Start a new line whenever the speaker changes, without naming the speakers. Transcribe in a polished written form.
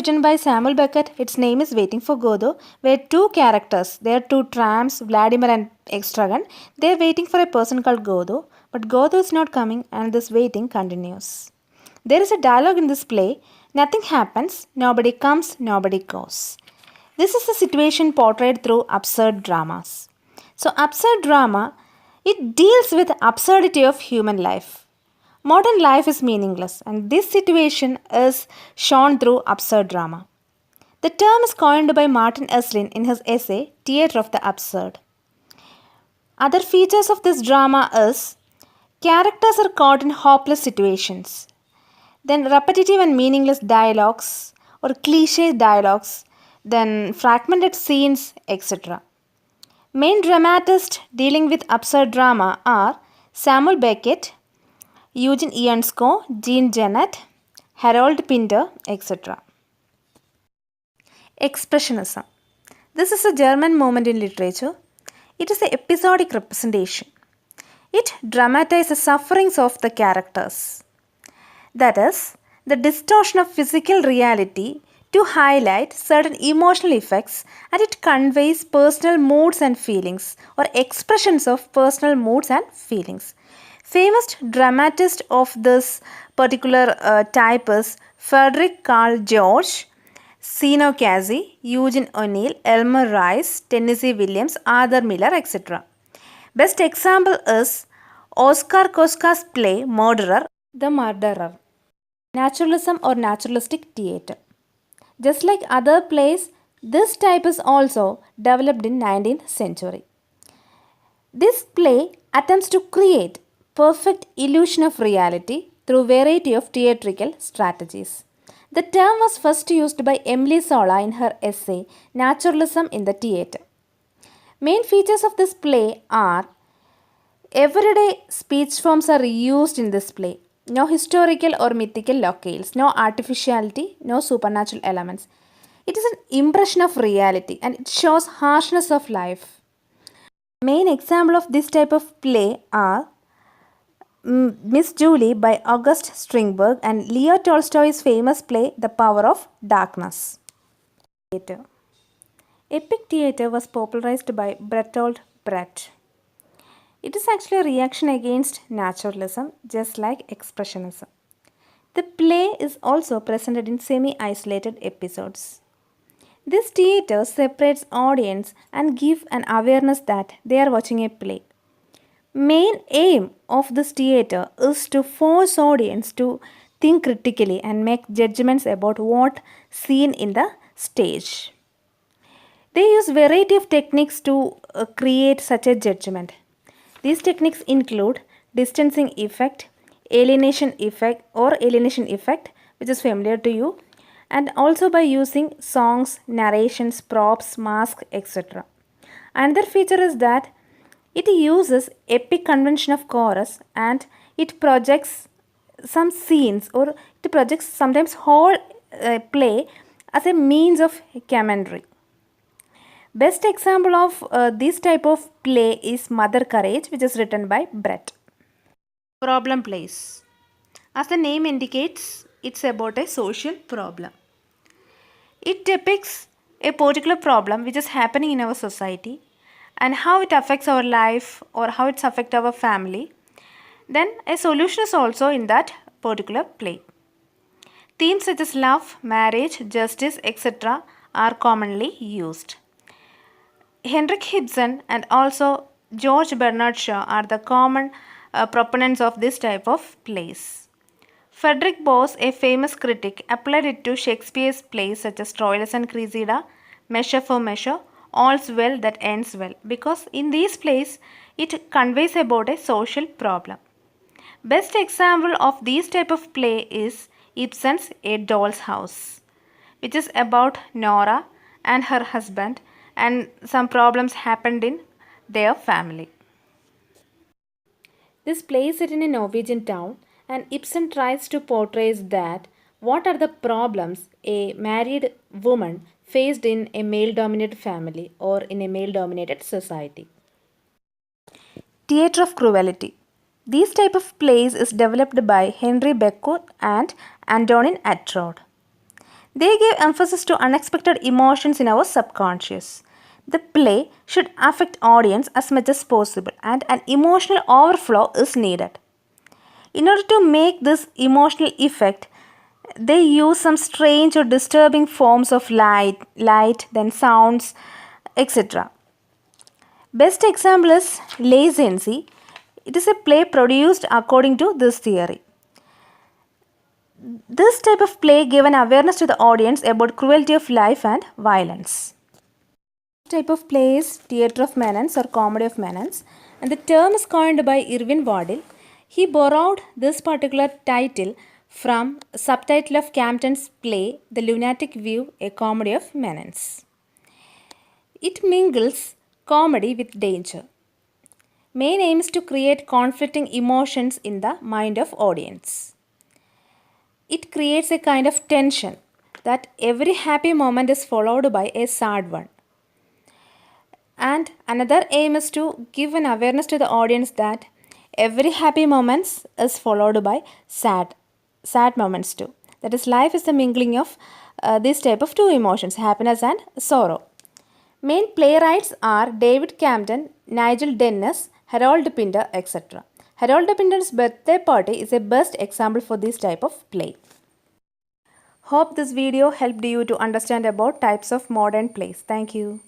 written by Samuel Beckett. Its name is Waiting for Godot, where two characters, they are two tramps, Vladimir and Extragon, they are waiting for a person called Godot, but Godot is not coming and this waiting continues. There is a dialogue in this play, nothing happens, nobody comes, nobody goes. This is the situation portrayed through absurd dramas. So absurd drama, it deals with absurdity of human life. Modern life is meaningless and this situation is shown through absurd drama. The term is coined by Martin Esslin in his essay Theatre of the Absurd. Other features of this drama is characters are caught in hopeless situations. Then repetitive and meaningless dialogues or cliché dialogues, then fragmented scenes, etc. Main dramatists dealing with absurd drama are Samuel Beckett, Eugene Ionesco, Jean Genet, Harold Pinter, etc. Expressionism. This is a German movement in literature. It is an episodic representation. It dramatizes sufferings of the characters. That is, the distortion of physical reality to highlight certain emotional effects, and it conveys personal moods and feelings or expressions of personal moods and feelings. Famous dramatist of this particular type is Frederick Carl George, Zeno Casey, Eugene O'Neill, Elmer Rice, Tennessee Williams, Arthur Miller, etc. Best example is Oscar Koska's play Murderer, The Murderer. Naturalism or naturalistic theatre. Just like other plays, this type is also developed in 19th century. This play attempts to create perfect illusion of reality through variety of theatrical strategies. The term was first used by Emily Zola in her essay Naturalism in the Theatre. Main features of this play are everyday speech forms are used in this play. No historical or mythical locales, no artificiality, no supernatural elements. It is an impression of reality and it shows harshness of life. Main example of this type of play are Miss Julie by August Strindberg and Leo Tolstoy's famous play The Power of Darkness. Theatre. Epic theatre was popularized by Bertolt Brecht. It is actually a reaction against naturalism, just like expressionism. The play is also presented in semi-isolated episodes. This theatre separates audience and gives an awareness that they are watching a play. Main aim of this theatre is to force audience to think critically and make judgments about what seen in the stage. They use variety of techniques to create such a judgment. These techniques include distancing effect, alienation effect, which is familiar to you, and also by using songs, narrations, props, masks, etc. Another feature is that it uses epic convention of chorus and it projects some scenes or it projects sometimes whole play as a means of commentary. Best example of this type of play is Mother Courage, which is written by Brecht. Problem plays. As the name indicates, it's about a social problem. It depicts a particular problem which is happening in our society and how it affects our life or how it affects our family. Then a solution is also in that particular play. Themes such as love, marriage, justice, etc. are commonly used. Henrik Ibsen and also George Bernard Shaw are the common proponents of this type of plays. Frederick Bose, a famous critic, applied it to Shakespeare's plays such as Troilus and Cressida, Measure for Measure, All's Well That Ends Well, because in these plays it conveys about a social problem. Best example of this type of play is Ibsen's A Doll's House, which is about Nora and her husband and some problems happened in their family. This play is set in a Norwegian town and Ibsen tries to portray that what are the problems a married woman faced in a male-dominated family or in a male-dominated society. Theatre of Cruelty. This type of plays is developed by Henry Beckwith and Antonin Artaud. They give emphasis to unexpected emotions in our subconscious. The play should affect audience as much as possible and an emotional overflow is needed. In order to make this emotional effect, they use some strange or disturbing forms of light, then sounds, etc. Best example is Lazency. It is a play produced according to this theory. This type of play gave an awareness to the audience about cruelty of life and violence. This type of play is Theatre of Menace or Comedy of Menace, and the term is coined by Irvin Waddell. He borrowed this particular title from a subtitle of Campton's play The Lunatic View, a Comedy of Menace. It mingles comedy with danger. Main aim is to create conflicting emotions in the mind of audience. It creates a kind of tension that every happy moment is followed by a sad one. And another aim is to give an awareness to the audience that every happy moment is followed by sad moments too. That is, life is the mingling of this type of two emotions, happiness and sorrow. Main playwrights are David Campton, Nigel Dennis, Harold Pinter, etc. Harold Pinter's Birthday Party is a best example for this type of play. Hope this video helped you to understand about types of modern plays. Thank you.